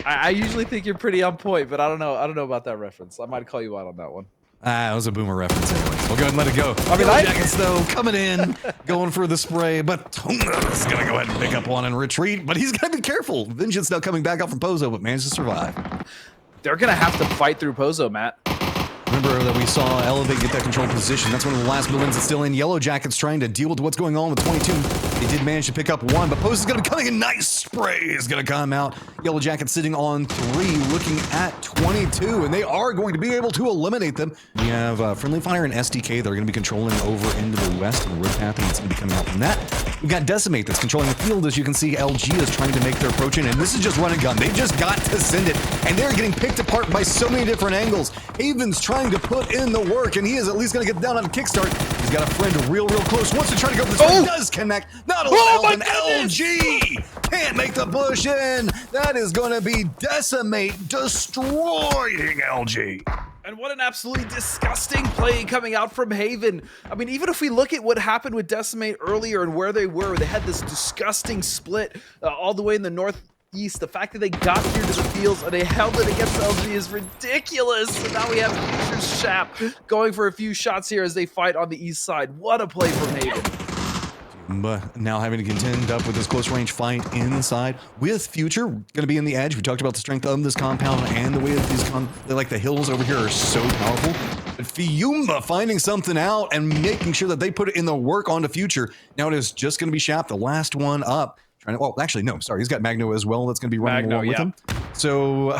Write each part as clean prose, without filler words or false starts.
I usually think you're pretty on point, but I don't know about that reference. I might call you out on that one. It was a boomer reference anyway. We'll go ahead and let it go. I mean, Jackets, though, coming in, going for the spray, but Tonga's going to go ahead and pick up one and retreat, but he's got to be careful. Vengeance now coming back out from Pozo, but managed to survive. They're going to have to fight through Pozo, Matt. Remember that we saw Elevate get that control position. That's one of the last buildings that's still in. Yellow Jackets trying to deal with what's going on with 22. They did manage to pick up one, but Post is going to be coming in. Nice spray is going to come out. Yellow Jackets sitting on 3, looking at 22, and they are going to be able to eliminate them. We have Friendly Fire and SDK that are going to be controlling over into the west, and the road path that's going to be coming out from that. We've got Decimate that's controlling the field. As you can see, LG is trying to make their approach in, and this is just run and gun. They just got to send it, and they're getting picked apart by so many different angles. Haven's trying to put in the work, and he is at least going to get down on a kickstart. He's got a friend real close. Wants to try to go this way. Does connect. Not allowed. And LG can't make the push in. That is going to be Decimate destroying LG. And what an absolutely disgusting play coming out from Haven. I mean, even if we look at what happened with Decimate earlier and where they were, they had this disgusting split all the way in the northeast. The fact that they got here to the fields and they held it against LG is ridiculous. And now we have Future's Shap going for a few shots here as they fight on the east side. What a play from Haven. But now having to contend up with this close range fight inside with Future going to be in the edge. We talked about the strength of this compound and the way that these like the hills over here are so powerful. But Fiumba finding something out and making sure that they put it in the work onto Future. Now it is just going to be Shap, the last one up. Trying to, well, actually, no, sorry. He's got Magno as well. That's going to be running along with him. So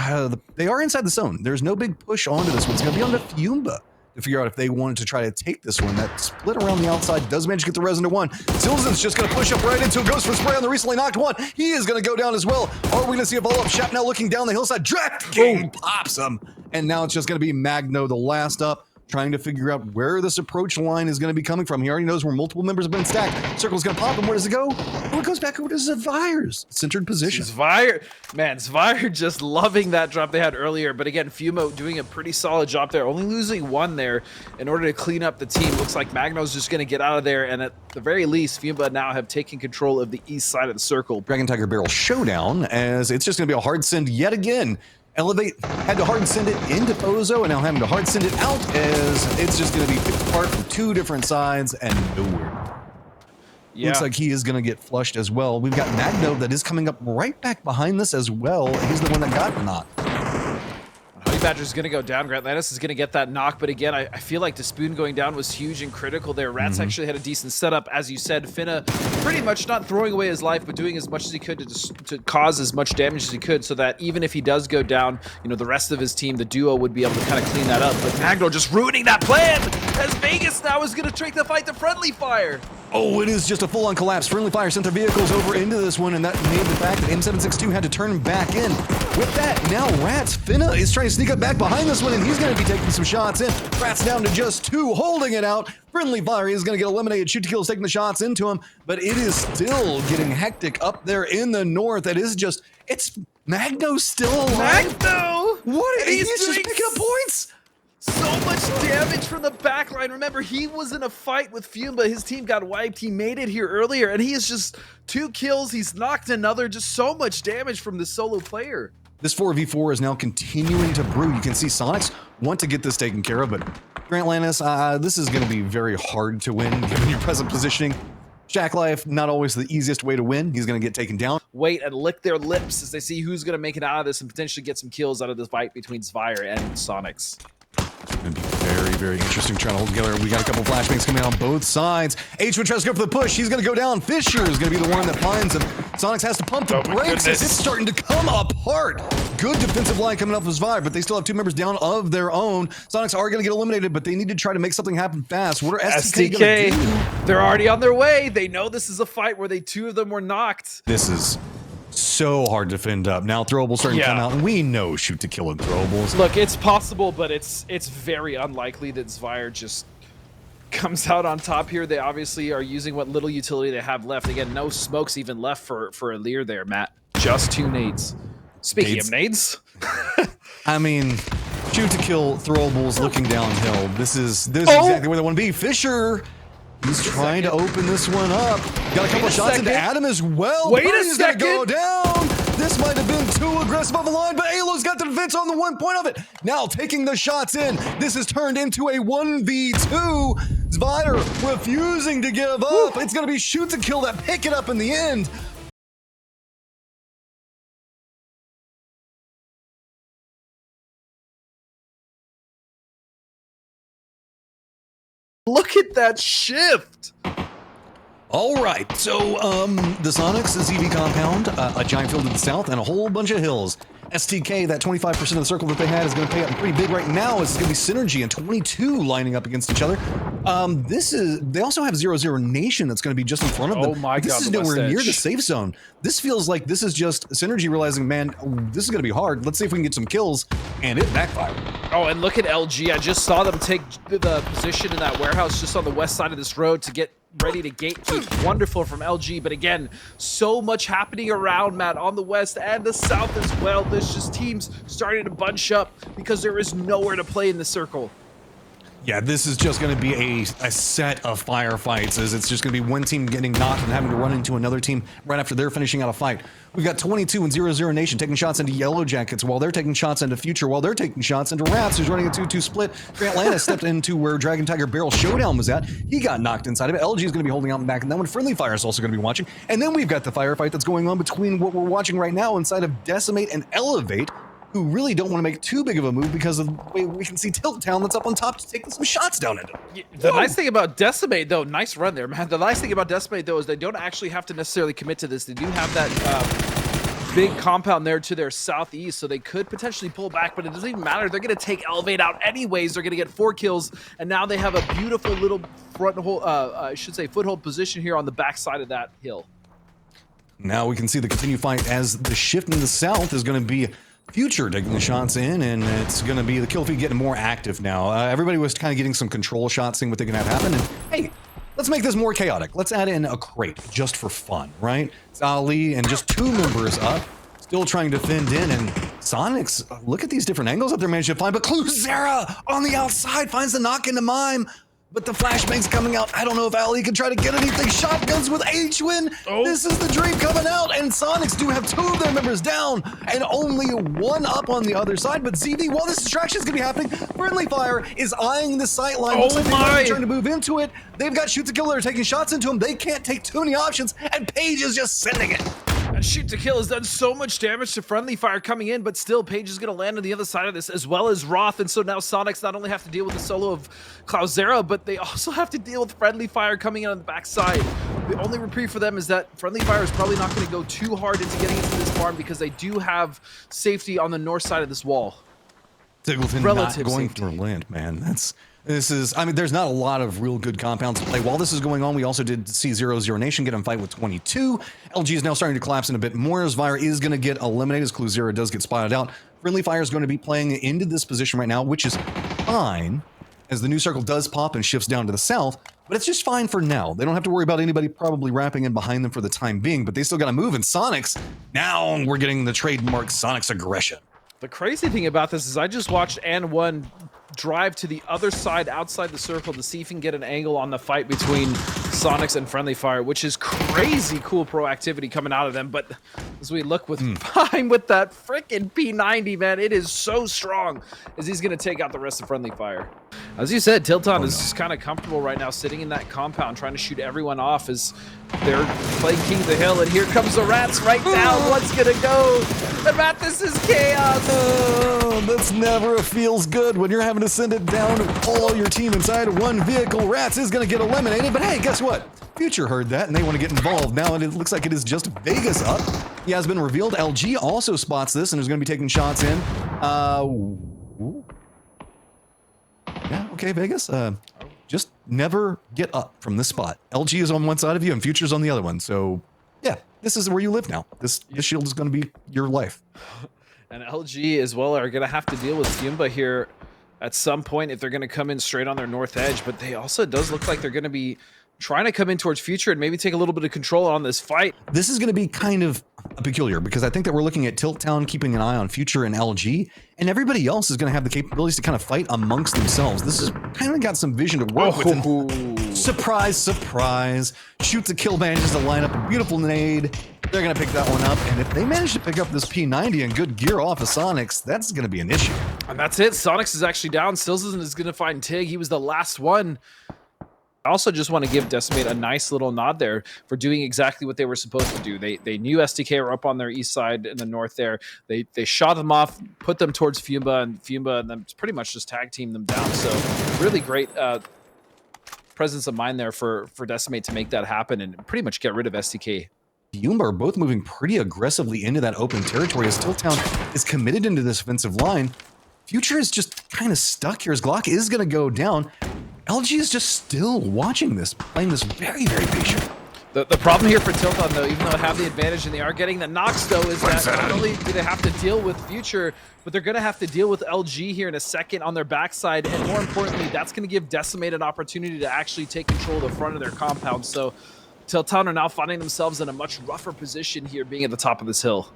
they are inside the zone. There's no big push onto this one. It's going to be onto Fiumba to figure out if they wanted to try to take this one. That split around the outside does manage to get the res into one. Silzen's just going to push up right into it. Goes for spray on the recently knocked one. He is going to go down as well. Are we going to see a follow-up shot now looking down the hillside? Draft King pops him. And now it's just going to be Magno, the last up, trying to figure out where this approach line is going to be coming from. He already knows where multiple members have been stacked. Circle's going to pop him. Where does it go? Oh, it goes back over to ZVIRE's centered position. ZVIRE, man, ZVIRE just loving that drop they had earlier. But again, Fiumba doing a pretty solid job there. Only losing one there in order to clean up the team. Looks like Magno's just going to get out of there. And at the very least, Fiumba now have taken control of the east side of the circle. Dragon Tiger Beryl Showdown, as it's just going to be a hard send yet again. Elevate had to hard send it into Pozo and now having to hard send it out as it's just going to be picked apart from 2 different sides and nowhere. Yeah. Looks like he is going to get flushed as well. We've got Magno that is coming up right back behind this as well. He's the one that got knocked. Honey Badger's going to go down. Grant Lannis is going to get that knock, but again, I feel like Despoon going down was huge and critical there. Ratz actually had a decent setup. As you said, Finna pretty much not throwing away his life, but doing as much as he could to cause as much damage as he could so that even if he does go down, you know, the rest of his team, the duo, would be able to kind of clean that up. But Magno just ruining that plan as Vegas now is going to take the fight to Friendly Fire. Oh, it is just a full-on collapse. Friendly Fire sent their vehicles over into this one, and that made the fact that M762 had to turn back in. With that, now Ratz, Finna is trying to sneak up back behind this one, and he's going to be taking some shots in. Ratz down to just 2, holding it out. Friendly Fire is going to get eliminated. Shoot to kill is taking the shots into him, but it is still getting hectic up there in the north. It is just, it's Magno still alive. Magno! What? He's just picking up points. So much damage from the backline. Remember, he was in a fight with Fiumba. His team got wiped. He made it here earlier, and he is just 2 kills. He's knocked another. Just so much damage from the solo player. This 4v4 is now continuing to brew. You can see Soniqs want to get this taken care of, but Grant Lannis, this is going to be very hard to win given your present positioning. Shack Life, not always the easiest way to win. He's going to get taken down. Wait and lick their lips as they see who's going to make it out of this and potentially get some kills out of this fight between ZVIRE and Soniqs. It's going to be very interesting trying to hold together. We got a couple flashbangs coming out on both sides. H would try to go for the push. He's going to go down. Fisher is going to be the one that finds him. Soniqs has to pump the brakes as it's starting to come apart. Good defensive line coming up with ZVIRE, but they still have 2 members down of their own. Soniqs are going to get eliminated, but they need to try to make something happen fast. What are STK going to do? They're already on their way. They know this is a fight where 2 of them were knocked. This is so hard to fend up. Now throwables starting to come out, and we know shoot to kill in throwables. Look, it's possible, but it's very unlikely that ZVIRE just comes out on top here. They obviously are using what little utility they have left. Again, no smokes even left for Alir there, Matt. Just 2 nades. Speaking of nades. I mean, shoot to kill throwables looking downhill. This is exactly where they want to be. Fisher, he's trying to open this one up. Got a couple of shots into Adam as well. Wait a second. Gonna go down. this might have been too aggressive of a line, but Alo's got the defense on the 1 point of it. Now taking the shots in. This has turned into a 1v2. ZVIRE refusing to give up. It's going to be shoot to kill that pick it up in the end. Look at that shift. All right, so the Soniqs, the ZV compound, a giant field to the south, and a whole bunch of hills. STK, that 25% of the circle that they had, is going to pay up pretty big right now. It's going to be Synergy and 22 lining up against each other. They also have 0-0 Nation that's going to be just in front of them. Oh my God, this is nowhere near the safe zone. This feels like this is just Synergy realizing, man, this is going to be hard. Let's see if we can get some kills, and it backfired. Oh, and look at LG. I just saw them take the position in that warehouse just on the west side of this road to get ready to gatekeep. Wonderful from LG, but again, so much happening around, Matt, on the west and the south as well. There's just teams starting to bunch up because there is nowhere to play in the circle. Yeah, this is just going to be a set of firefights, as it's just going to be one team getting knocked and having to run into another team right after they're finishing out a fight. We've got 22 and 0-0 Nation taking shots into Yellow Jackets while they're taking shots into Future, while they're taking shots into Ratz, who's running a 2-2 split. Grant Atlanta stepped into where Dragon Tiger Beryl Showdown was at. He got knocked inside of it. LG is going to be holding out and back in that one. Friendly Fire is also going to be watching. And then we've got the firefight that's going on between what we're watching right now inside of Decimate and Elevate, who really don't want to make too big of a move because of the way we can see Tilt Town that's up on top to take some shots down into them. The nice thing about Decimate, though, nice run there, man. The nice thing about Decimate, though, is they don't actually have to necessarily commit to this. They do have that big compound there to their southeast, so they could potentially pull back, but it doesn't even matter. They're going to take Elevate out anyways. They're going to get 4 kills, and now they have a beautiful little foothold position here on the backside of that hill. Now we can see the continued fight as the shift in the south is going to be Future taking the shots in, and it's going to be the kill feed getting more active now. Everybody was kind of getting some control shots, seeing what they can have happen, and hey, let's make this more chaotic. Let's add in a crate just for fun, right? It's Ali and just 2 members up, still trying to fend in, and Soniqs, look at these different angles that they're managing to find, but Cluzera on the outside finds the knock into Mime. But the flashbang's coming out. I don't know if Ali can try to get anything. Shotguns with H-Win. Oh. This is the dream coming out. And Soniqs do have 2 of their members down and only 1 up on the other side. But ZV, while this distraction is going to be happening, Friendly Fire is eyeing the sight line. Looks like they're trying to move into it. They've got shoot to kill. They're taking shots into him. They can't take too many options. And Paige is just sending it. Shoot to kill has done so much damage to Friendly Fire coming in, but still Paige is going to land on the other side of this, as well as Roth. And so now Soniqs not only have to deal with the solo of Cluzera, but they also have to deal with Friendly Fire coming in on the backside. The only reprieve for them is that Friendly Fire is probably not going to go too hard into getting into this farm because they do have safety on the north side of this wall. Tiggleton not going for land, man. I mean, there's not a lot of real good compounds to play. While this is going on, we also did see 0-0 Nation get in fight with 22. LG is now starting to collapse in a bit more as ZVIRE is going to get eliminated as Cluzera does get spotted out. Friendly Fire is going to be playing into this position right now, which is fine as the new circle does pop and shifts down to the south, but it's just fine for now. They don't have to worry about anybody probably wrapping in behind them for the time being, but they still got to move. And Soniqs, now we're getting the trademark Soniqs aggression. The crazy thing about this is I just watched N1 drive to the other side outside the circle to see if he can get an angle on the fight between Soniqs and Friendly Fire, which is crazy cool proactivity coming out of them. But as we look with Prime with that freaking P90, man, it is so strong as he's going to take out the rest of Friendly Fire. As you said, Tilton is just kind of comfortable right now sitting in that compound trying to shoot everyone off as they're playing King of the Hill, and here comes the Ratz right down. What's going to go? The Rat, this is chaos. This never feels good when you're having to send it down all your team inside one vehicle. Ratz is going to get eliminated, but hey, guess what? Future heard that, and they want to get involved now, and it looks like it is just Vegas up. He has been revealed. LG also spots this and is going to be taking shots in. Yeah, okay, Vegas. Just never get up from this spot. LG is on one side of you, and Future's on the other one. So, yeah, this is where you live now. This shield is going to be your life. And LG as well are going to have to deal with Fiumba here at some point if they're going to come in straight on their north edge. But they also, it does look like they're going to be trying to come in towards Future and maybe take a little bit of control on this fight. This is going to be kind of peculiar because I think that we're looking at Tilt Town keeping an eye on Future and LG, and everybody else is going to have the capabilities to kind of fight amongst themselves. This has kind of got some vision to work with. And surprise, surprise. Shoot to kill manages to line up a beautiful nade They're going to pick that one up, and if they manage to pick up this P90 and good gear off of Soniqs, that's going to be an issue. And that's it. Soniqs is actually down. Stilson is going to find Tig. He was the last one. I also just want to give Decimate a nice little nod there for doing exactly what they were supposed to do. They knew SDK were up on their east side in the north there. They shot them off, put them towards Fiumba, and then pretty much just tag team them down. So really great presence of mind there for Decimate to make that happen and pretty much get rid of SDK. Fiumba are both moving pretty aggressively into that open territory as Tiltown is committed into this offensive line. Future is just kind of stuck here as Glock is going to go down. LG is just still watching this, playing this very, very patient. The problem here for Tilton, though, even though they have the advantage and they are getting the knocks, though, is that not only do they have to deal with Future, but they're going to have to deal with LG here in a second on their backside. And more importantly, that's going to give Decimate an opportunity to actually take control of the front of their compound. So Tilton are now finding themselves in a much rougher position here, being at the top of this hill.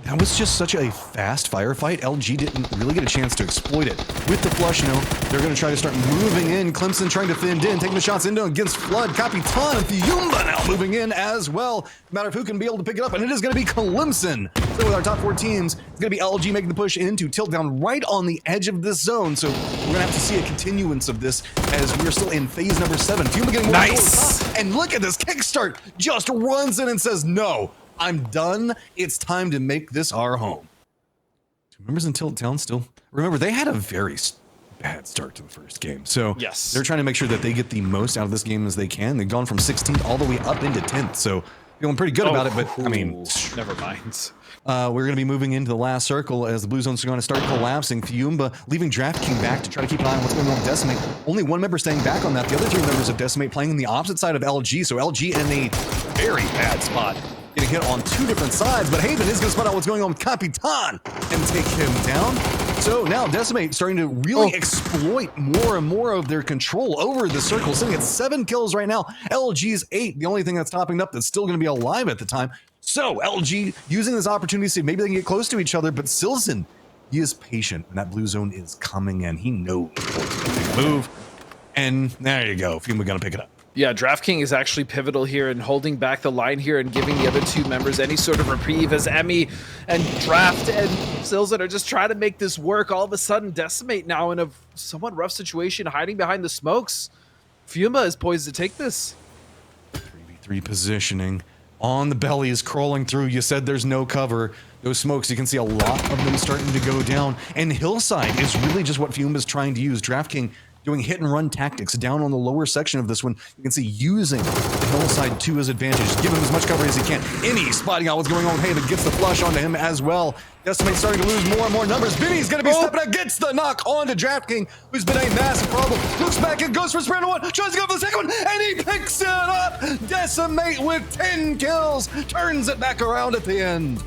That was just such a fast firefight. LG didn't really get a chance to exploit it. With the flush, they're going to try to start moving in. Clemson trying to fend in, taking the shots into against Flood. Capitan and Fiumba now moving in as well. No matter of who can be able to pick it up, and it is going to be Clemson. So with our top 4 teams, it's going to be LG making the push into Tilt down right on the edge of this zone. So we're going to have to see a continuance of this as we're still in phase number 7. Fiumba getting more nice. And look at this kickstart. Just runs in and says, no. I'm done. It's time to make this our home. 2 members in Tilt Town still. Remember, they had a very bad start to the first game. So yes, they're trying to make sure that they get the most out of this game as they can. They've gone from 16th all the way up into 10th. So feeling pretty good about it, but I mean, never mind. We're going to be moving into the last circle as the Blue Zones are going to start collapsing. Fiumba leaving DraftKing back to try to keep an eye on what's going on with Decimate. Only 1 member staying back on that. The other 3 members of Decimate playing on the opposite side of LG. So LG in a very bad spot. Getting hit on 2 different sides, but Haven is going to spot out what's going on with Capitan and take him down. So now Decimate starting to really exploit more and more of their control over the circle, sitting at 7 kills right now. LG's 8, the only thing that's topping up that's still going to be alive at the time. So LG using this opportunity to see if maybe they can get close to each other, but Silson, he is patient, and that blue zone is coming in. He knows to move, and there you go. Fiumba going to pick it up. Yeah, DraftKing is actually pivotal here in holding back the line here and giving the other 2 members any sort of reprieve as Emmy and Draft and Silson are just trying to make this work. All of a sudden, Decimate now in a somewhat rough situation, hiding behind the smokes. Fiumba is poised to take this. 3v3 positioning. On the belly is crawling through. You said there's no cover. Those smokes, you can see a lot of them starting to go down. And Hillside is really just what Fiumba's trying to use. DraftKing doing hit and run tactics down on the lower section of this one. You can see using the Hillside to his advantage. Give him as much cover as he can. Any spotting out what's going on with Haven gets the flush onto him as well. Decimate starting to lose more and more numbers. Vinny's going to be stepping out, gets the knock onto DraftKing, who's been a massive problem. Looks back and goes for sprint 1, tries to go for the second one, and he picks it up. Decimate with 10 kills, turns it back around at the end.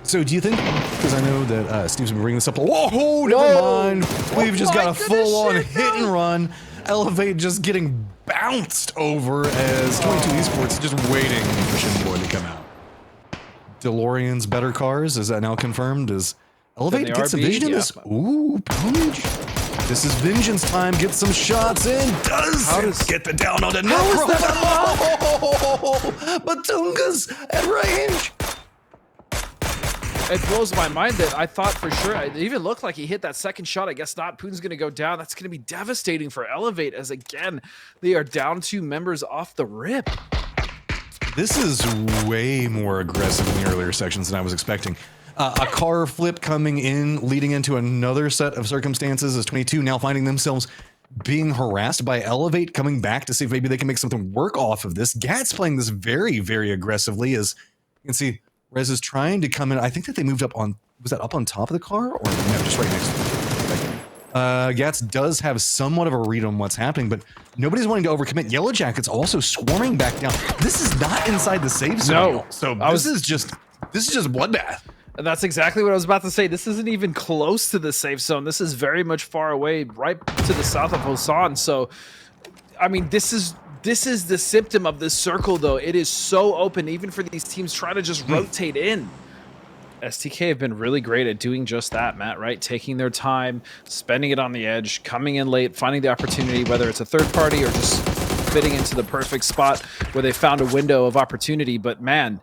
So do you think, because I know that Steve's been bringing this up, whoa, never mind. We've just got a full-on hit and run. Elevate just getting bounced over as 22 Esports just waiting for Shinboy to come out. DeLorean's better cars, is that now confirmed? Is Elevate gets a vision in this? Ooh, punch. This is vengeance time. Get some shots in. Does get the down on the Necro. Batunga's at range. It blows my mind that I thought for sure, it even looked like he hit that second shot. I guess not. Putin's going to go down. That's going to be devastating for Elevate as, again, they are down 2 members off the rip. This is way more aggressive in the earlier sections than I was expecting. A car flip coming in, leading into another set of circumstances as 22 now finding themselves being harassed by Elevate, coming back to see if maybe they can make something work off of this. Gat's playing this very, very aggressively as you can see Rez is trying to come in. I think that they moved up on, was that up on top of the car or no, just right next to it? Gats does have somewhat of a read on what's happening, but nobody's wanting to overcommit. Yellow Jacket's also swarming back down. This is not inside the safe zone. No. So this is just bloodbath. And that's exactly what I was about to say. This isn't even close to the safe zone. This is very much far away, right to the south of Hosan. So, I mean, this is the symptom of this circle, though. It is so open, even for these teams trying to just rotate in. STK have been really great at doing just that, Matt, right? Taking their time, spending it on the edge, coming in late, finding the opportunity, whether it's a third party or just fitting into the perfect spot where they found a window of opportunity. But man,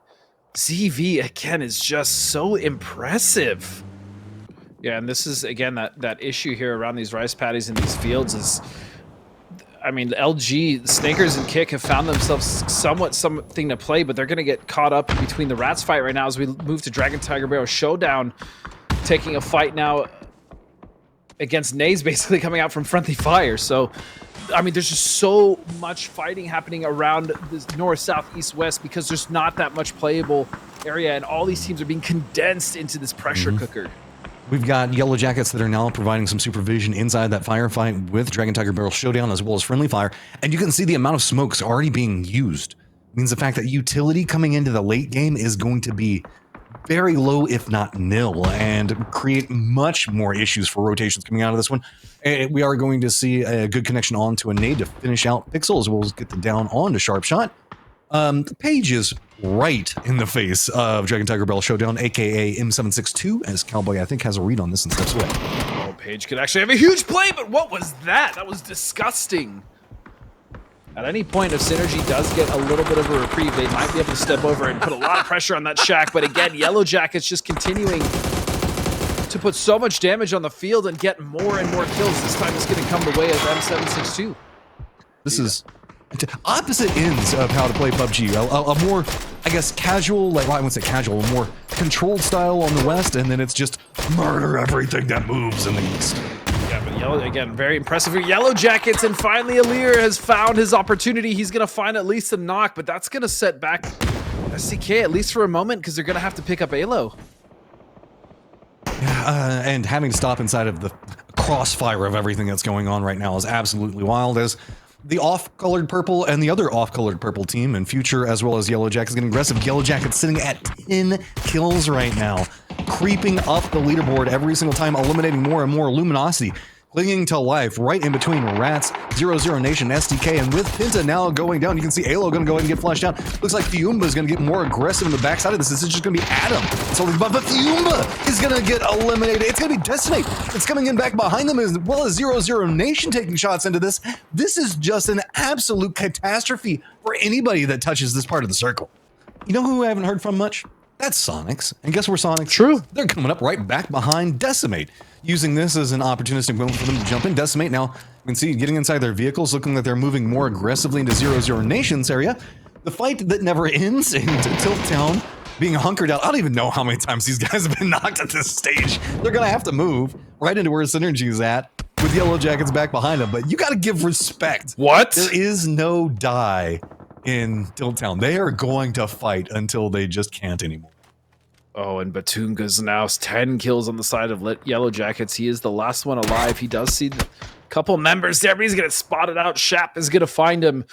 ZV again is just so impressive. Yeah, and this is again that issue here around these rice paddies in these fields is, I mean, LG, Snakers and Kick have found themselves somewhat something to play, but they're going to get caught up between the Ratz fight right now as we move to Dragon Tiger Beryl Showdown, taking a fight now against Nays, basically coming out from Friendly Fire. So, I mean, there's just so much fighting happening around this north, south, east, west because there's not that much playable area, and all these teams are being condensed into this pressure cooker. We've got Yellow Jackets that are now providing some supervision inside that firefight with Dragon Tiger Beryl Showdown as well as Friendly Fire. And you can see the amount of smokes already being used. It means the fact that utility coming into the late game is going to be very low, if not nil, and create much more issues for rotations coming out of this one. We are going to see a good connection onto a nade to finish out Pixel as well as get the down on to Sharp Shot. The Page is right in the face of Dragon Tiger Beryl Showdown, aka M762, as Cowboy I think has a read on this and steps away. Oh, Page could actually have a huge play, but what was that? That was disgusting. At any point, if Synergy does get a little bit of a reprieve, they might be able to step over and put a lot of pressure on that Shack. But again, Yellow Jackets just continuing to put so much damage on the field and get more and more kills. This time it's going to come the way of M762. This is opposite ends of how to play PUBG. A more, I guess, casual, like, well, I wouldn't say casual, a more controlled style on the west, and then it's just murder everything that moves in the east. Yeah, but Yellow, again, very impressive. Yellow Jackets, and finally Alir has found his opportunity. He's going to find at least a knock, but that's going to set back STK at least for a moment because they're going to have to pick up Alo. Yeah, and having to stop inside of the crossfire of everything that's going on right now is absolutely wild, as the off-colored purple and the other off-colored purple team and Future as well as Yellow Jackets getting aggressive. Yellow Jackets sitting at 10 kills right now, creeping up the leaderboard every single time, eliminating more and more Luminosity, clinging to life right in between Ratz, 00 Nation, STK, and with Pinta now going down, you can see Alo going to go ahead and get flushed out. Looks like Fiumba is going to get more aggressive in the backside of this. This is just going to be Adam. But Fiumba is going to get eliminated. It's going to be Decimate. It's coming in back behind them as well as 00 Nation taking shots into this. This is just an absolute catastrophe for anybody that touches this part of the circle. You know who I haven't heard from much? That's Soniqs. And guess where Soniqs? True. They're coming up right back behind Decimate, using this as an opportunistic moment for them to jump in. Decimate now, you can see getting inside their vehicles, looking like they're moving more aggressively into 00 Nation's area. The fight that never ends into Tilt Town being hunkered out. I don't even know how many times these guys have been knocked at this stage. They're going to have to move right into where Synergy is at with Yellow Jackets back behind them. But you got to give respect. What? There is no die in Tilt Town. They are going to fight until they just can't anymore. Oh, and Batunga's now 10 kills on the side of Yellow Jackets. He is the last one alive. He does see a couple members there, but he's going to spot it out. Shap is going to find him,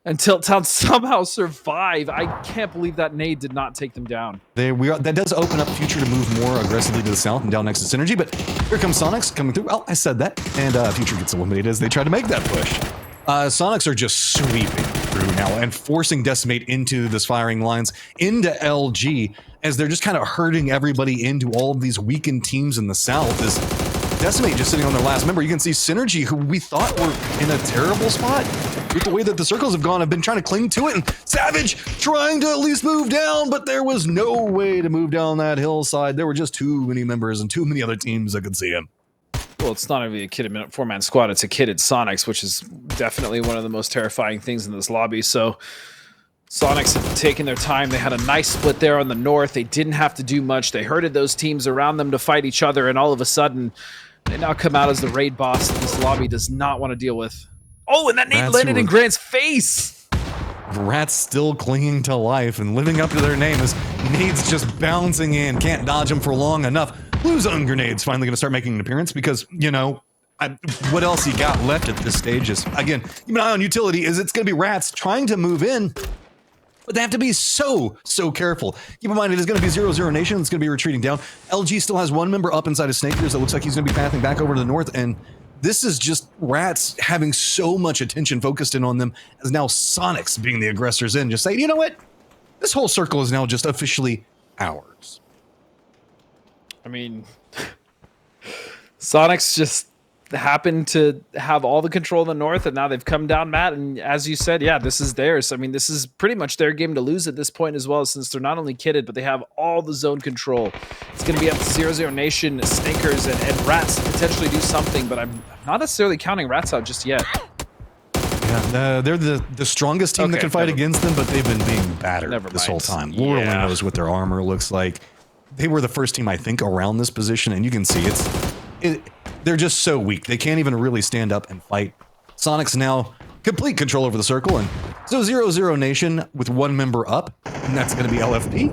and Tilt Town somehow survive. I can't believe that nade did not take them down. That does open up Future to move more aggressively to the south and down next to Synergy, but here comes Soniqs coming through. Well, I said that, and Future gets eliminated as they try to make that push. Soniqs are just sweeping through now and forcing Decimate into this firing lines into LG as they're just kind of herding everybody into all of these weakened teams in the south. As Decimate just sitting on their last member, you can see Synergy, who we thought were in a terrible spot with the way that the circles have gone, have been trying to cling to it, and Savage trying to at least move down, but there was no way to move down that hillside. There were just too many members and too many other teams that could see him. Well, it's not only a kitted four-man squad, it's a kitted Soniqs, which is definitely one of the most terrifying things in this lobby. So Soniqs have taken their time. They had a nice split there on the north. They didn't have to do much. They herded those teams around them to fight each other, and all of a sudden, they now come out as the raid boss that this lobby does not want to deal with. Oh, and that nade landed in Grant's face! Ratz still clinging to life and living up to their name as nades just bouncing in. Can't dodge them for long enough. Blue Zone Grenade's finally going to start making an appearance because, you know, what else you got left at this stage is, again, keep an eye on utility, is it's going to be Ratz trying to move in, but they have to be so careful. Keep in mind, it is going to be 00 Nation that's going to be retreating down. LG still has one member up inside of Snakers that looks like he's going to be pathing back over to the north, and this is just Ratz having so much attention focused in on them as now Soniqs being the aggressors in, just saying, you know what? This whole circle is now just officially ours. I mean, Soniqs just happened to have all the control in the north, and now they've come down, Matt. And as you said, yeah, this is theirs. I mean, this is pretty much their game to lose at this point as well, since they're not only kitted, but they have all the zone control. It's going to be up to 0-0 Nation, Sninkers, and Ratz to potentially do something, but I'm not necessarily counting Ratz out just yet. Yeah, they're the strongest team that can fight against them, but they've been being battered this whole time. Lord only knows what their armor looks like. They were the first team, I think, around this position, and you can see they're just so weak. They can't even really stand up and fight. Soniqs now complete control over the circle, and so 0-0 Nation with one member up, and that's going to be LFP.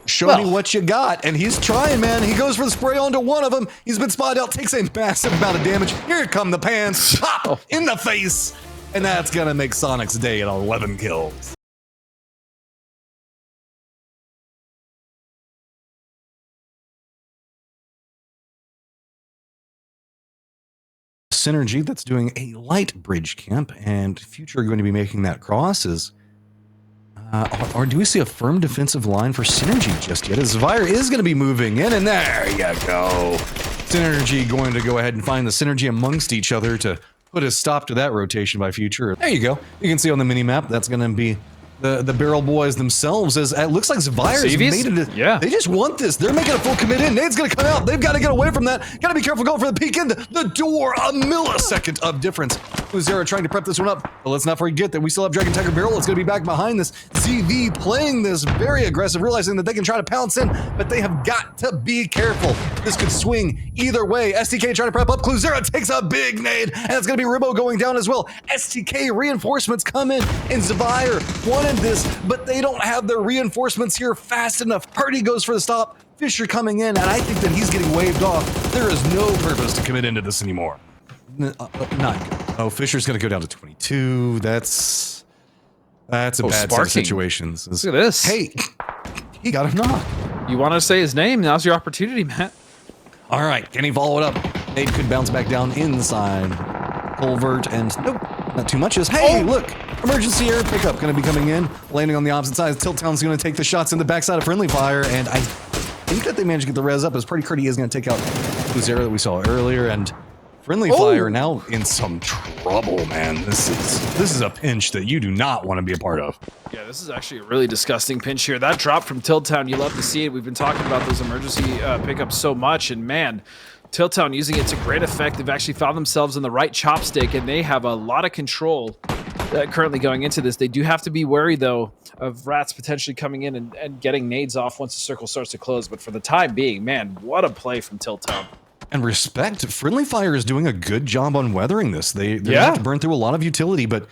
Show me what you got, and he's trying, man. He goes for the spray onto one of them. He's been spotted out, takes a massive amount of damage. Here come the pants, pop in the face, and that's going to make Soniqs' day at 11 kills. Synergy that's doing a light bridge camp, and Future are going to be making that cross. Or do we see a firm defensive line for Synergy just yet? As ZVIRE is going to be moving in, and there you go. Synergy going to go ahead and find the synergy amongst each other to put a stop to that rotation by Future. There you go. You can see on the mini-map that's going to be the Beryl boys themselves, as it looks like ZVIRE's made it. Yeah. They just want this. They're making a full commit in. Nade's going to come out. They've got to get away from that. Got to be careful going for the peek in. The door, a millisecond of difference. Zero trying to prep this one up, but let's not forget that we still have Dragon Tiger Beryl. It's going to be back behind this. ZV playing this very aggressive, realizing that they can try to pounce in, but they have got to be careful. This could swing either way. STK trying to prep up. Zero takes a big nade, and it's going to be Ribbo going down as well. STK reinforcements come in, and ZVIRE wanted this, but they don't have their reinforcements here fast enough. Purdy goes for the stop. Fisher coming in, and I think that he's getting waved off. There is no purpose to commit into this anymore. Not good. Oh, Fisher's going to go down to 22. That's a bad set of situations. Look at this. Hey, he got a knock. You want to say his name? Now's your opportunity, Matt. All right, can he follow it up? Nade could bounce back down inside. Culvert, and nope, not too much. Hey, look, emergency air pickup going to be coming in, landing on the opposite side. Tilt Town's going to take the shots in the backside of Friendly Fire, and I think that they managed to get the res up, as Pretty Curdy is going to take out Zero that we saw earlier, and Friendly Fire now in some trouble, man. This is a pinch that you do not want to be a part of. Yeah, this is actually a really disgusting pinch here. That drop from Tilt Town, you love to see it. We've been talking about those emergency pickups so much, and man, Tilt Town using it to great effect. They've actually found themselves in the right chopstick, and they have a lot of control currently going into this. They do have to be wary, though, of Ratz potentially coming in and getting nades off once the circle starts to close. But for the time being, man, what a play from Tilt Town. And respect, Friendly Fire is doing a good job on weathering this. They have to burn through a lot of utility, but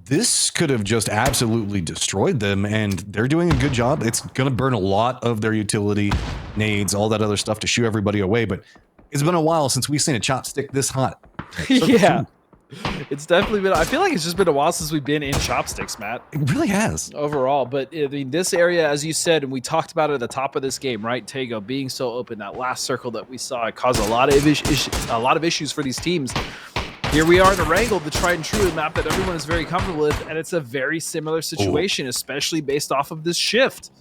this could have just absolutely destroyed them, and they're doing a good job. It's going to burn a lot of their utility, nades, all that other stuff to shoo everybody away, but it's been a while since we've seen a chopstick this hot. Yeah. It's definitely been, I feel like it's just been a while since we've been in chopsticks, Matt. It really has. Overall, but I mean, this area, as you said, and we talked about it at the top of this game, right? TAEGO being so open, that last circle that we saw, it caused a lot of issues for these teams. Here we are in ERANGEL, the tried and true map that everyone is very comfortable with, and it's a very similar situation, especially based off of this shift.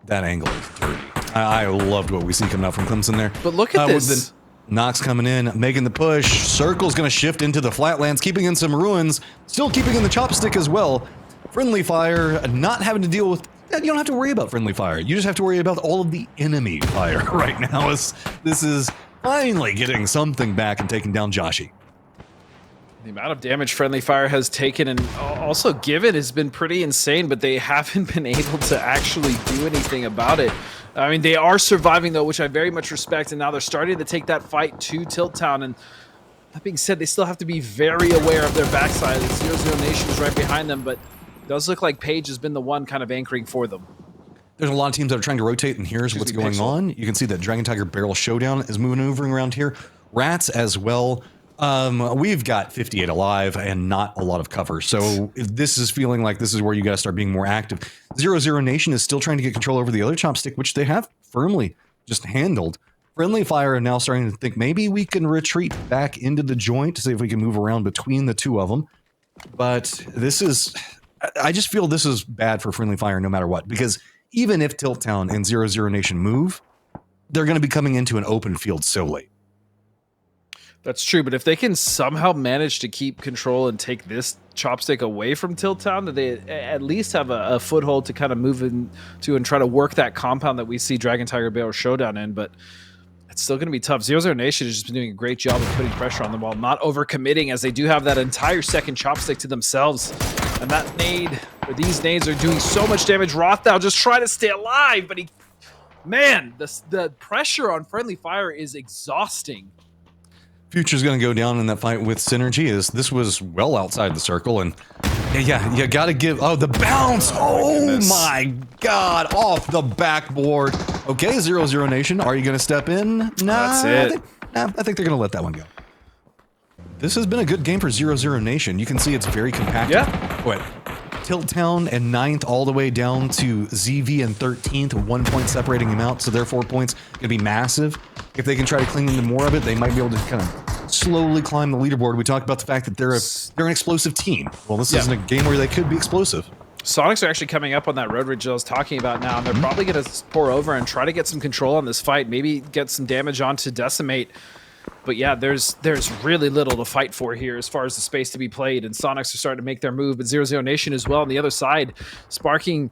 That angle is dirty. I loved what we see coming out from Clemson there. But look at this. Nox coming in, making the push. Circle's going to shift into the flatlands, keeping in some ruins, still keeping in the chopstick as well. Friendly Fire, not having to deal with... You don't have to worry about Friendly Fire. You just have to worry about all of the enemy fire right now. This is finally getting something back and taking down Joshi. The amount of damage Friendly Fire has taken and also given has been pretty insane, but they haven't been able to actually do anything about it. I mean, they are surviving, though, which I very much respect, and now they're starting to take that fight to Tilt Town. And that being said, they still have to be very aware of their backside. 0-0 Nation is right behind them, but it does look like Paige has been the one kind of anchoring for them. There's a lot of teams that are trying to rotate, and here's what's going on. You can see that Dragon Tiger Beryl Showdown is maneuvering around here. Ratz as well. We've got 58 alive and not a lot of cover, so this is feeling like this is where you guys start being more active. 0-0 Nation is still trying to get control over the other chopstick, which they have firmly just handled. Friendly Fire are now starting to think maybe we can retreat back into the joint to see if we can move around between the two of them. But this is... I just feel this is bad for Friendly Fire no matter what, because even if Tilt Town and 0-0 Nation move, they're going to be coming into an open field so late. That's true, but if they can somehow manage to keep control and take this chopstick away from Tilt Town, that they at least have a foothold to kind of move into and try to work that compound that we see Dragon Tiger Beryl Showdown in, but it's still going to be tough. 0-0 Nation has just been doing a great job of putting pressure on them while not overcommitting, as they do have that entire second chopstick to themselves. And that nade, or these nades, are doing so much damage. Rothdow just trying to stay alive, but man, the pressure on friendly fire is exhausting. Future's going to go down in that fight with Synergy, as this was well outside the circle, and yeah, you got to give, the bounce, oh my god, off the backboard. Okay, 0-0 Nation, are you going to step in? Nah, that's it. I think they're going to let that one go. This has been a good game for 0-0 Nation. You can see it's very compacted. Yeah. What? Tilt Town and 9th all the way down to ZV and 13th, 1 point separating them out, so their 4 points going to be massive. If they can try to cling into more of it, they might be able to kind of slowly climb the leaderboard. We talked about the fact that they're an explosive team. Well, this isn't a game where they could be explosive. Soniqs are actually coming up on that road ridge I was talking about now, and they're probably going to pour over and try to get some control on this fight, maybe get some damage onto Decimate. But yeah, there's really little to fight for here as far as the space to be played, and Soniqs are starting to make their move, but 0-0 Nation as well on the other side. Sparking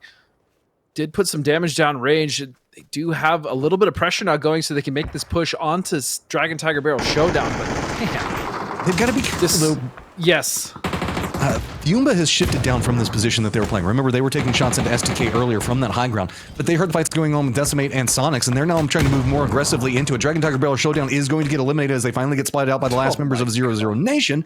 did put some damage down range. They do have a little bit of pressure now going, so they can make this push onto Dragon Tiger Beryl Showdown, but man, they've got to be careful though. Yes. Fiumba has shifted down from this position that they were playing. Remember, they were taking shots into STK earlier from that high ground, but they heard fights going on with Decimate and Soniqs, and they're now trying to move more aggressively into it. Dragon Tiger Beryl Showdown is going to get eliminated as they finally get spotted out by the last members of 0-0 Nation,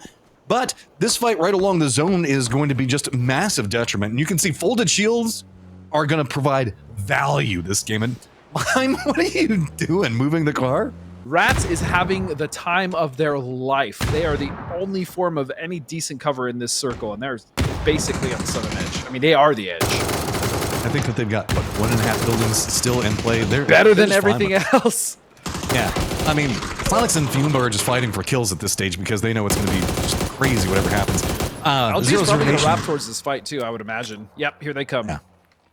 but this fight right along the zone is going to be just massive detriment, and you can see folded shields are going to provide value this game. And what are you doing, moving the car? Ratz is having the time of their life. They are the only form of any decent cover in this circle, and they're basically on the southern edge. I mean, they are the edge. I think that they've got, what, 1.5 buildings still in play. They're better than everything else. Yeah, I mean, Soniqs and Fiumba are just fighting for kills at this stage because they know it's going to be just crazy whatever happens. LG's probably going to wrap towards this fight too, I would imagine. Yep, here they come.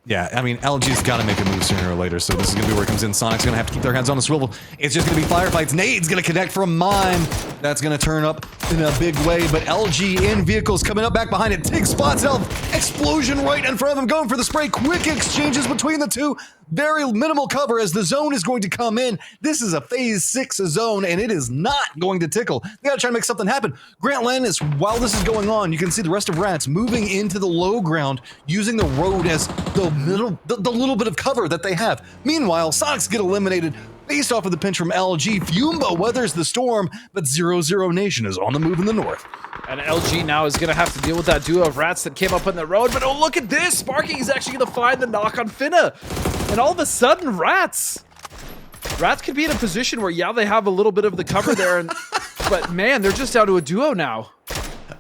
Yeah, I mean, LG's got to make a move sooner or later, so this is going to be where it comes in. Soniqs going to have to keep their heads on the swivel. It's just going to be firefights. Nade's going to connect from Mime. That's going to turn up in a big way, but LG in vehicles coming up back behind it. Tig spots Elf. Explosion right in front of him, going for the spray. Quick exchanges between the two. Very minimal cover as the zone is going to come in. This is a phase 6 zone, and it is not going to tickle. They got to try to make something happen. Grant Landis, while this is going on, you can see the rest of Ratz moving into the low ground, using the road as the little bit of cover that they have. Meanwhile, Soniqs get eliminated based off of the pinch from LG. Fiumba weathers the storm, but 0-0 Nation is on the move in the north. And LG now is going to have to deal with that duo of Ratz that came up on the road. But oh, look at this! Sparking is actually going to find the knock on Finna. And all of a sudden, Ratz could be in a position where, yeah, they have a little bit of the cover there. But man, they're just down to a duo now.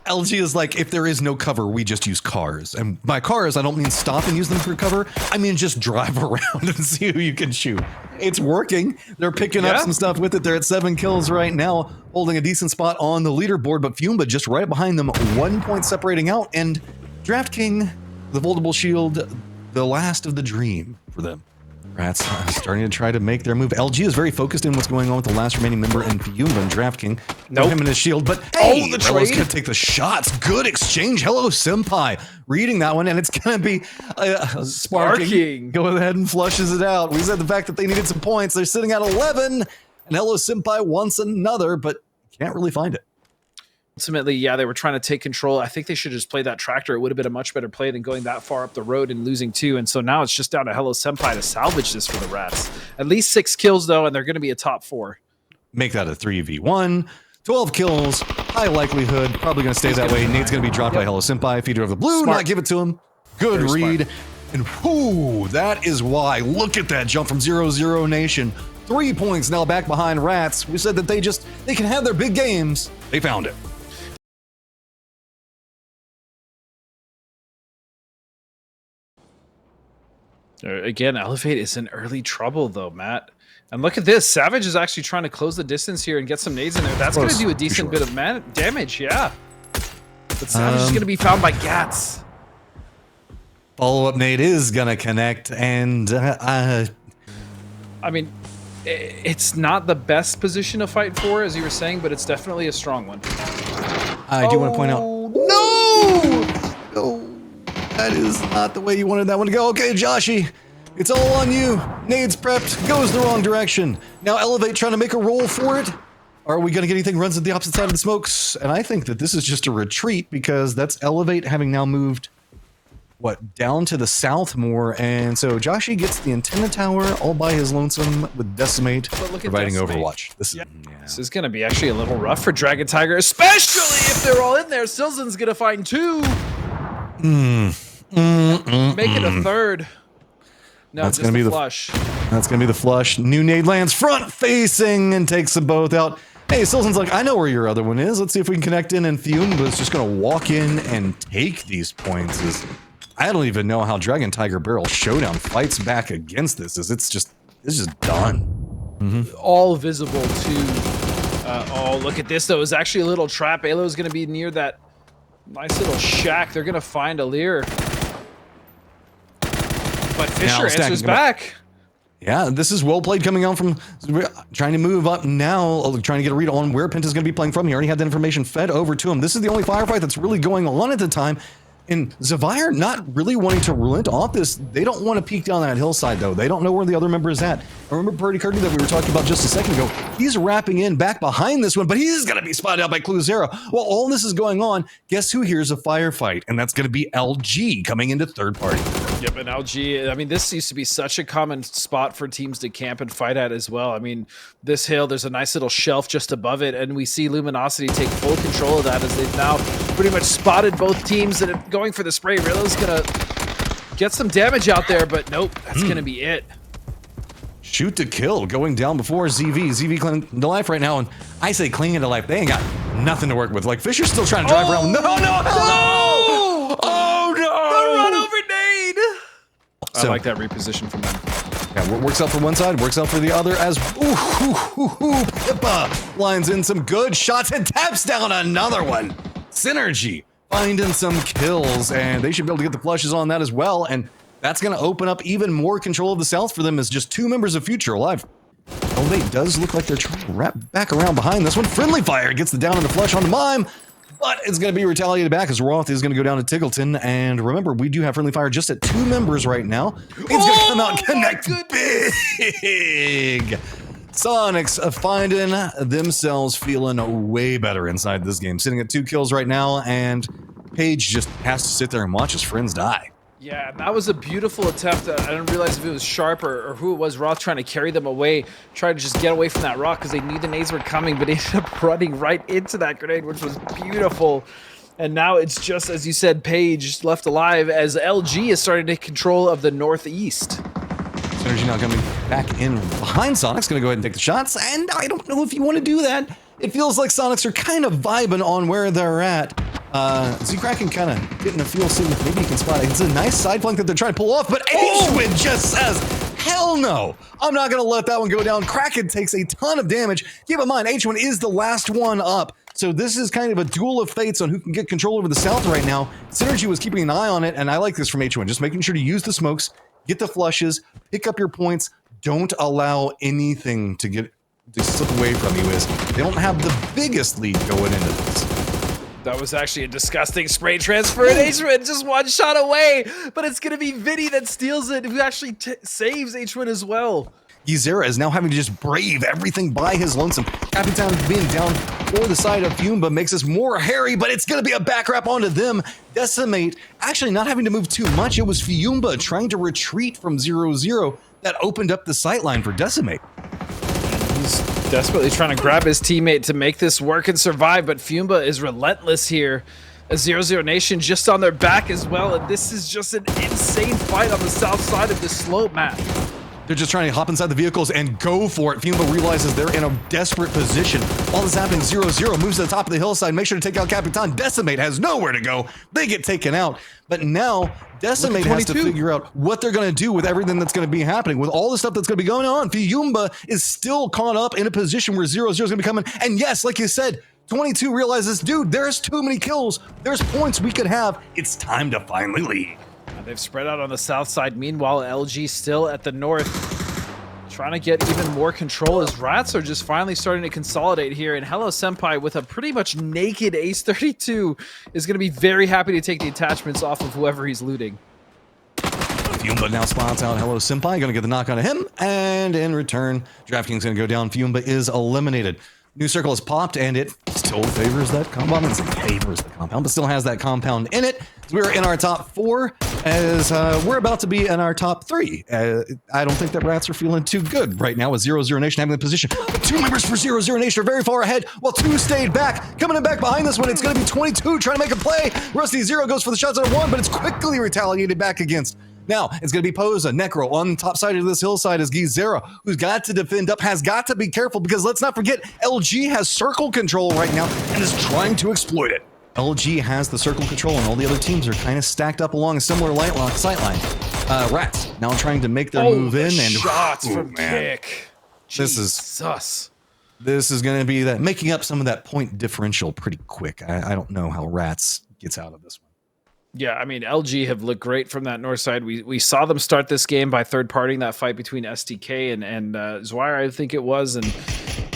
LG is like, if there is no cover, we just use cars. And by cars, I don't mean stop and use them for cover. I mean just drive around and see who you can shoot. It's working. They're picking up some stuff with it. They're at 7 kills right now, holding a decent spot on the leaderboard, but Fiumba just right behind them, 1 point separating out, and Draft King, the foldable shield, the last of the dream for them. Ratz starting to try to make their move. LG is very focused in what's going on with the last remaining member in Fiumba and Draft King. No him in his shield, but hey, the trade gonna take the shots. Good exchange. Hello, Senpai. Reading that one, and it's gonna be Sparking. Go ahead and flushes it out. We said the fact that they needed some points. They're sitting at 11, and Hello, Senpai wants another, but can't really find it. Ultimately, yeah, they were trying to take control. I think they should just play that tractor. It would have been a much better play than going that far up the road and losing 2. And so now it's just down to Hello Senpai to salvage this for the Ratz. At least 6 kills, though, and they're going to be a top 4. Make that a 3v1. 12 kills, high likelihood. Probably going to stay that way. Nate's going to be dropped by Hello Senpai. Feeder of the blue, not give it to him. Good read. And whoo, that is why. Look at that jump from 0-0 Nation. 3 points now back behind Ratz. We said that they can have their big games. They found it. Again, Elevate is in early trouble, though, Matt. And look at this. Savage is actually trying to close the distance here and get some nades in there. That's going to do a decent bit of damage, yeah. But Savage is going to be found by Gats. Follow-up nade is going to connect, and I mean, It's not the best position to fight for, as you were saying, but it's definitely a strong one. I do want to point out. No, that is not the way you wanted that one to go. Okay, Joshy, it's all on you. Nades prepped, goes the wrong direction. Now Elevate trying to make a roll for it. Are we going to get anything runs at the opposite side of the smokes? And I think that this is just a retreat because that's Elevate having now moved, what, down to the south more. And so Joshy gets the antenna tower all by his lonesome with Decimate providing Decimate. Overwatch. This is going to be actually a little rough for Dragon Tiger, especially if they're all in there. Silzen's going to find 2. Make it a third. No, that's just going to be the flush. That's going to be the flush. New nade lands front facing and takes them both out. Hey, Silzen's like, I know where your other one is. Let's see if we can connect in, and Fiumba is just going to walk in and take these points. I don't even know how Dragon Tiger Beryl Showdown fights back against this. It's just done. All visible to. Oh, look at this though. It's actually a little trap. Alo is going to be near that nice little shack. They're going to find a Lear. But Fisher answers back. Yeah, this is well played coming out from trying to move up now, trying to get a read on where Penta's going to be playing from. He already had that information fed over to him. This is the only firefight that's really going on at the time. And ZVIRE not really wanting to relent off this. They don't want to peek down that hillside, though. They don't know where the other member is at. I remember Purdy Curdy that we were talking about just a second ago. He's wrapping in back behind this one, but he's going to be spotted out by Clue Zero. While all this is going on, guess who hears a firefight? And that's going to be LG coming into third party. Yep, and LG, I mean, this used to be such a common spot for teams to camp and fight at as well. I mean, this hill, there's a nice little shelf just above it, and we see Luminosity take full control of that as they've now pretty much spotted both teams and going for the spray. Rilla's gonna get some damage out there, but nope, that's gonna be it. Shoot to kill going down before ZV clinging to life right now, and I say clinging to life, they ain't got nothing to work with. Like Fisher's still trying to drive around. No! Oh no! The run over nade! I like that reposition from them. Yeah, works out for one side, works out for the other as Pippa lines in some good shots and taps down another one. Synergy finding some kills, and they should be able to get the flushes on that as well, and that's going to open up even more control of the South for them as just 2 members of Future alive. Elevate does look like they're trying to wrap back around behind this one. Friendly Fire gets the down and the flush on the Mime, but it's going to be retaliated back as Roth is going to go down to Tiggleton. And remember, we do have Friendly Fire just at 2 members right now. It's going to come out and connect big. Soniqs finding themselves feeling way better inside this game. Sitting at 2 kills right now, and Paige just has to sit there and watch his friends die. Yeah, that was a beautiful attempt. I didn't realize if it was Sharp or who it was. Roth trying to carry them away, trying to just get away from that rock because they knew the nades were coming, but he ended up running right into that grenade, which was beautiful. And now it's just, as you said, Paige left alive as LG is starting to take control of the northeast. Synergy now coming back in behind Soniqs, going to go ahead and take the shots, and I don't know if you want to do that. It feels like Soniqs are kind of vibing on where they're at. Z-Kraken kind of getting a feel, seeing if maybe he can spot it. It's a nice side flank that they're trying to pull off, but H-Win just says, hell no, I'm not going to let that one go down. Kraken takes a ton of damage. Keep in mind, H-Win is the last one up, so this is kind of a duel of fates on who can get control over the South right now. Synergy was keeping an eye on it, and I like this from H-Win, just making sure to use the smokes, get the flushes, pick up your points, don't allow anything to slip away from you, as they don't have the biggest lead going into this. That was actually a disgusting spray transfer, and H-Win just one shot away, but it's going to be Vinny that steals it, who actually saves H-Win as well. Gizera is now having to just brave everything by his lonesome. Capitan being down for the side of Fiumba makes us more hairy, but it's going to be a back wrap onto them. Decimate actually not having to move too much. It was Fiumba trying to retreat from 0-0 that opened up the sightline for Decimate. He's desperately trying to grab his teammate to make this work and survive, but Fiumba is relentless here. A 0-0 Nation just on their back as well, and this is just an insane fight on the south side of this slope map. They're just trying to hop inside the vehicles and go for it. Fiumba realizes they're in a desperate position. All this happening, 0-0 moves to the top of the hillside, make sure to take out Capitan. Decimate has nowhere to go. They get taken out. But now, Decimate has to figure out what they're going to do with everything that's going to be happening. With all the stuff that's going to be going on, Fiumba is still caught up in a position where 0-0 is going to be coming. And yes, like you said, 22 realizes, dude, there's too many kills. There's points we could have. It's time to finally lead. They've spread out on the south side. Meanwhile, LG still at the north, trying to get even more control as Ratz are just finally starting to consolidate here. And Hello Senpai with a pretty much naked Ace 32 is going to be very happy to take the attachments off of whoever he's looting. Fiumba now spots out Hello Senpai, gonna get the knock on him, and in return, DraftKings gonna go down. Fiumba is eliminated. New circle is popped, and it still favors that compound. It favors the compound, but still has that compound in it. So we're in our top 4, as we're about to be in our top 3. I don't think that Ratz are feeling too good right now with 0-0 Nation having the position. But 2 members for 0-0 Nation are very far ahead, while 2 stayed back. Coming in back behind this one, it's going to be 22 trying to make a play. Rusty 0 goes for the shots at 1, but it's quickly retaliated back against. Now, it's going to be Posa, Necro. On the top side of this hillside is Gizera, who's got to defend up, has got to be careful, because let's not forget, LG has circle control right now and is trying to exploit it. LG has the circle control, and all the other teams are kind of stacked up along a similar sight line. Ratz now trying to make their move in, and shots from kick. This is going to be that making up some of that point differential pretty quick. I don't know how Ratz gets out of this one. Yeah, I mean, LG have looked great from that north side. We saw them start this game by third-partying that fight between SDK and ZVIRE, I think it was, and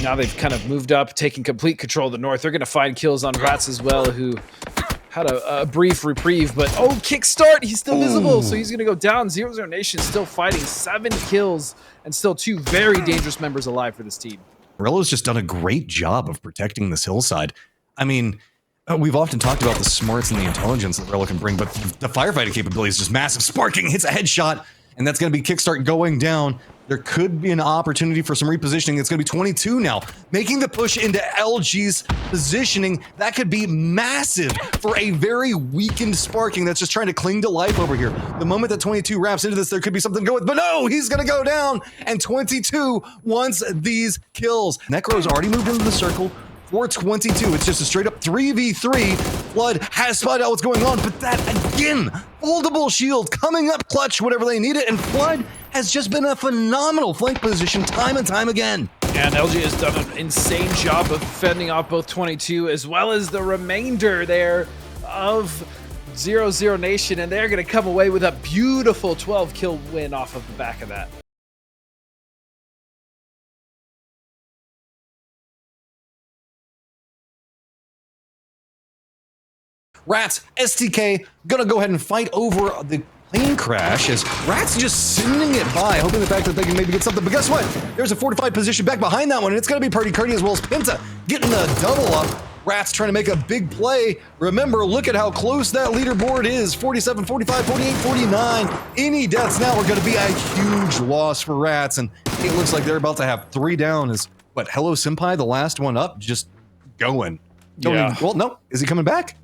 now they've kind of moved up, taking complete control of the north. They're going to find kills on Ratz as well, who had a brief reprieve, but kickstart, he's still visible, so he's going to go down. 0-0 Nation still fighting, 7 kills, and still 2 very dangerous members alive for this team. Beryl just done a great job of protecting this hillside. I mean, we've often talked about the smarts and the intelligence that Beryl can bring, but the firefighting capability is just massive. Sparking hits a headshot, and that's going to be kickstart going down. There could be an opportunity for some repositioning. It's going to be 22 now, making the push into LG's positioning. That could be massive for a very weakened Sparking that's just trying to cling to life over here. The moment that 22 wraps into this, there could be something going, but no, he's going to go down, and 22 wants these kills. Necro's already moved into the circle. 422, it's just a straight up 3v3. Flood has spotted out what's going on, but that again, foldable shield coming up clutch whenever they need it, and Flood has just been a phenomenal flank position time and time again. And LG has done an insane job of fending off both 22 as well as the remainder there of 0-0 Nation, and they're going to come away with a beautiful 12-kill win off of the back of that. Ratz, STK, gonna go ahead and fight over the plane crash as Ratz just sending it by, hoping the fact that they can maybe get something. But guess what? There's a fortified position back behind that one, and it's gonna be Party Curdy as well as Penta getting the double up. Ratz trying to make a big play. Remember, look at how close that leaderboard is. 47, 45, 48, 49. Any deaths now are gonna be a huge loss for Ratz, and it looks like they're about to have 3 down as, what, Hello Senpai, the last one up, just going. Well, no, is he coming back?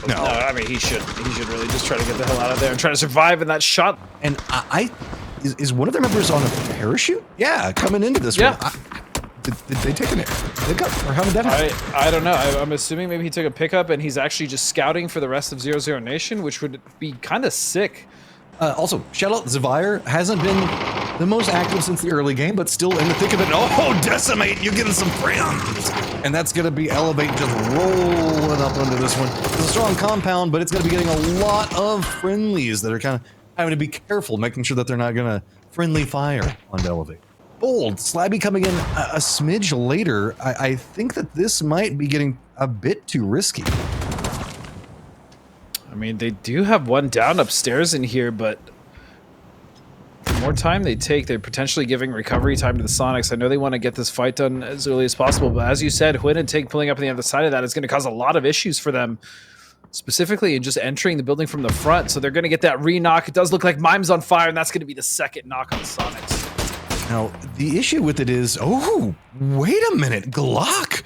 No, I mean, he should really just try to get the hell out of there and try to survive in that shot. And is one of their members on a parachute? Yeah, coming into this one. Did they take a pickup, or how did that happen? I don't know. I'm assuming maybe he took a pickup and he's actually just scouting for the rest of 0-0 Nation, which would be kind of sick. Also, shout out ZVIRE, hasn't been the most active since the early game, but still in the thick of it. Oh, Decimate, you're getting some friends. And that's going to be Elevate just rolling up under this one. It's a strong compound, but it's going to be getting a lot of friendlies that are kind of having to be careful, making sure that they're not going to friendly fire onto Elevate. Bold, Slabby coming in a smidge later. I think that this might be getting a bit too risky. I mean, they do have one down upstairs in here, but the more time they take, they're potentially giving recovery time to the Soniqs. I know they want to get this fight done as early as possible, but as you said, Huyn and Tig pulling up on the other side of that is going to cause a lot of issues for them, specifically in just entering the building from the front. So they're going to get that re-knock. It does look like Mime's on fire, and that's going to be the second knock on the Soniqs. Now, the issue with it is, oh, wait a minute, Glock!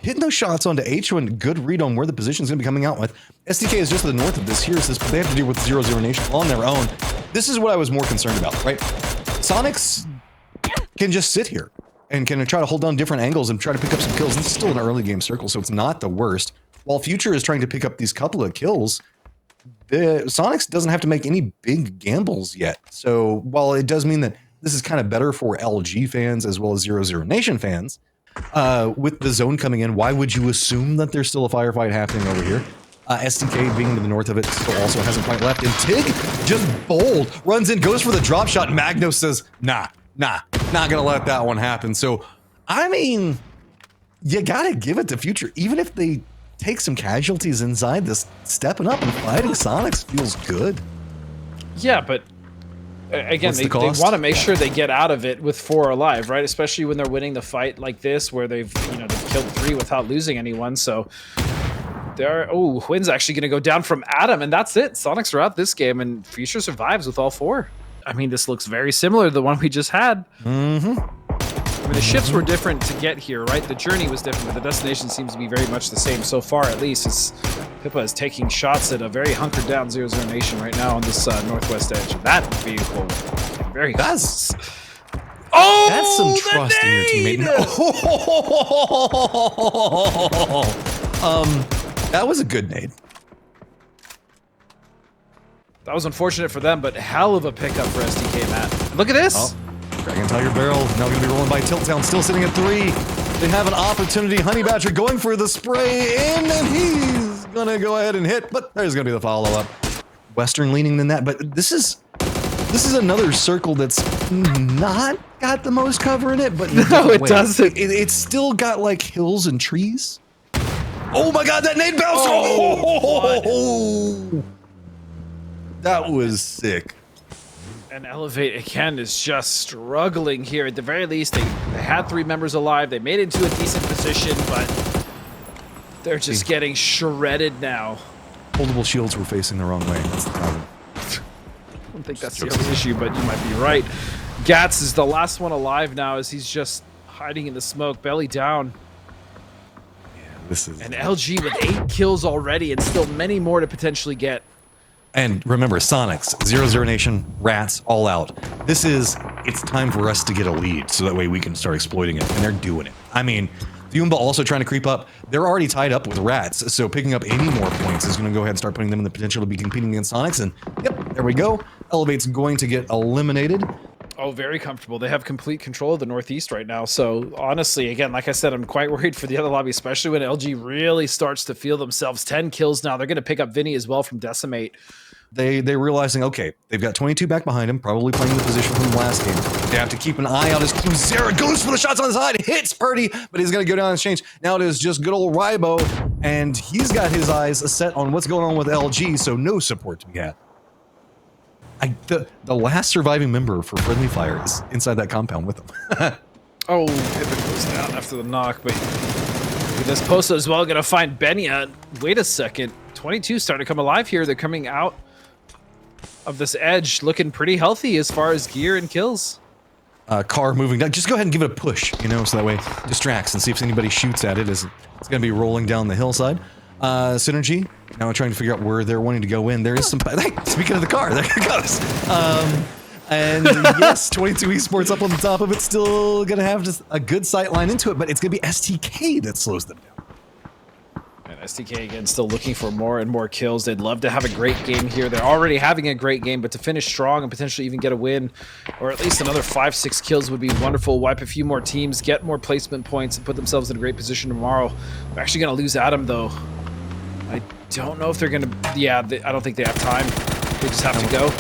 Hitting those shots onto H1, good read on where the position's going to be coming out with. SDK is just to the north of this. Here's this, but they have to deal with 0-0 Nation on their own. This is what I was more concerned about, right? Soniqs can just sit here and can try to hold down different angles and try to pick up some kills. This is still an early game circle, so it's not the worst. While Future is trying to pick up these couple of kills, the Soniqs doesn't have to make any big gambles yet. So while it does mean that this is kind of better for LG fans as well as 0-0 Nation fans, with the zone coming in, why would you assume that there's still a firefight happening over here? STK being to the north of it still also hasn't quite left. And Tig, just bold, runs in, goes for the drop shot. Magno says, nah, not going to let that one happen. So, I mean, you got to give it to Future. Even if they take some casualties inside, this stepping up and fighting Soniqs feels good. Yeah, but again, they want to make sure they get out of it with 4 alive, right? Especially when they're winning the fight like this, where they've killed 3 without losing anyone. So Wynn's actually going to go down from Adam, and that's it. Soniqs are out this game, and Future survives with all 4. I mean, this looks very similar to the one we just had. I mean, the ships were different to get here, right? The journey was different, but the destination seems to be very much the same so far, at least. As Pippa is taking shots at a very hunkered down 0-0 nation right now on this northwest edge. That vehicle, very that's oh, that's some trust in your teammate. That was a good nade. That was unfortunate for them, but hell of a pickup for STK, Matt. Look at this. Oh. Dragon Tiger Beryl now going to be rolling by Tilt Town, still sitting at 3. They have an opportunity. Honey Badger going for the spray in, and he's going to go ahead and hit, but there's going to be the follow-up. Western leaning than that, but this is another circle that's not got the most cover in it, but no, it doesn't. It's still got like hills and trees. Oh my God, that nade bounce! Oh, that was sick. And Elevate, again, is just struggling here. At the very least, they had 3 members alive. They made it into a decent position, but they're just getting shredded now. Holdable shields were facing the wrong way. That's the problem. I don't think that's the only issue, but you might be right. Gats is the last one alive now as he's just hiding in the smoke, belly down. Yeah, this is... And LG with 8 kills already and still many more to potentially get. And remember, Soniqs, 0-0 Nation, Ratz, all out. It's time for us to get a lead so that way we can start exploiting it, and they're doing it. I mean, Fiumba also trying to creep up. They're already tied up with Ratz, so picking up any more points is going to go ahead and start putting them in the potential to be competing against Soniqs, and yep, there we go. Elevate's going to get eliminated. Oh, very comfortable. They have complete control of the Northeast right now. So honestly, again, like I said, I'm quite worried for the other lobby, especially when LG really starts to feel themselves. 10 kills now. They're going to pick up Vinny as well from Decimate. They're realizing, okay, they've got 22 back behind him, probably playing the position from the last game. They have to keep an eye out as Zera goes for the shots on the side, hits Purdy, but he's going to go down and change. Now it is just good old Rybo, and he's got his eyes set on what's going on with LG, so no support to be had. The last surviving member for Friendly Fire is inside that compound with them. Oh, Pippin goes down after the knock, but this Posto as well going to find Benya. Wait a second. 22 starting to come alive here. They're coming out of this edge looking pretty healthy as far as gear and kills. Car moving down. Just go ahead and give it a push, you know, so that way it distracts and see if anybody shoots at it as it's going to be rolling down the hillside. Synergy, now we're trying to figure out where they're wanting to go in. There is some... Hey, speaking of the car, there it goes. And yes, 22 Esports up on the top of it, still going to have just a good sight line into it, but it's going to be STK that slows them down. And STK, again, still looking for more and more kills. They'd love to have a great game here. They're already having a great game, but to finish strong and potentially even get a win, or at least another 5-6 kills would be wonderful. Wipe a few more teams, get more placement points, and put themselves in a great position tomorrow. They're actually going to lose Adam, though. I don't know if they're going to... Yeah, I don't think they have time. They just have to go.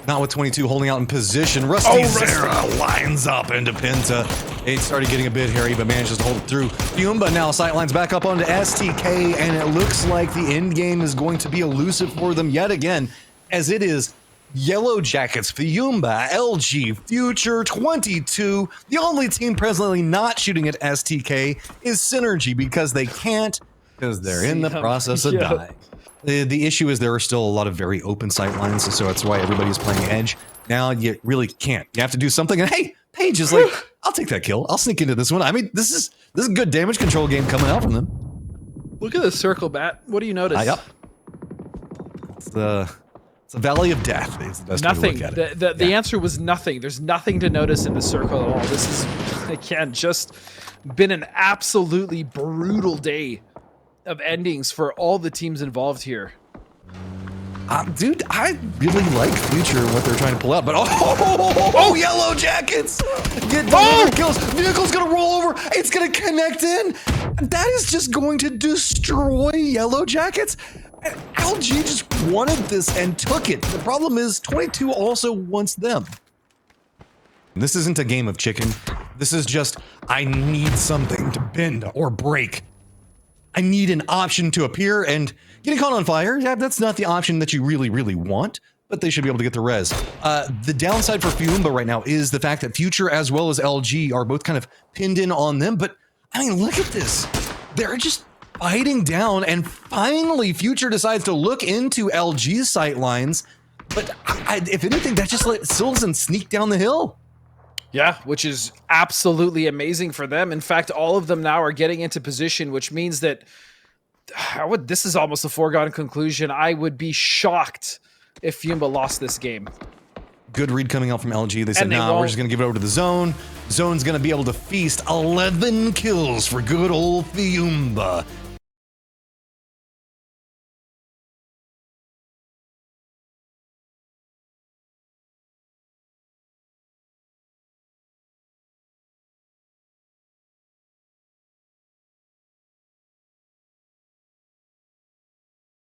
Not with 22 holding out in position. Rusty Zera lines up into Pinta. It started getting a bit hairy, but manages to hold it through. Fiumba now sightlines back up onto STK, and it looks like the end game is going to be elusive for them yet again, as it is Yellow Jackets, Fiumba, LG, Future, 22. The only team presently not shooting at STK is Synergy because they can't, because they're in the process of dying. The issue is there are still a lot of very open sight lines, so that's why everybody's playing edge. Now you really can't. You have to do something, and hey, Paige is like, I'll take that kill. I'll sneak into this one. I mean, this is a good damage control game coming out from them. Look at the circle, Bat. What do you notice? Yep. It's a valley of death. Is the best way to look at it. The answer was nothing. There's nothing to notice in the circle at all. This is, again, just been an absolutely brutal day of endings for all the teams involved here. Dude, I really like Future and what they're trying to pull out, but oh, Yellow Jackets! Get kills. Vehicle's gonna roll over. It's gonna connect in. That is just going to destroy Yellow Jackets. And LG just wanted this and took it. The problem is 22 also wants them. This isn't a game of chicken. This is just, I need something to bend or break. I need an option to appear, and getting caught on fire, yeah, that's not the option that you really, really want, but they should be able to get the res. The downside for Fiumba right now is the fact that Future as well as LG are both kind of pinned in on them, but I mean, look at this. They're just fighting down, and finally Future decides to look into LG's sight lines, but if anything, that just let Silzen sneak down the hill. Yeah, which is absolutely amazing for them. In fact, all of them now are getting into position, which means that this is almost a foregone conclusion. I would be shocked if Fiumba lost this game. Good read coming out from LG. They said, nah, we're just going to give it over to the zone. Zone's going to be able to feast 11 kills for good old Fiumba.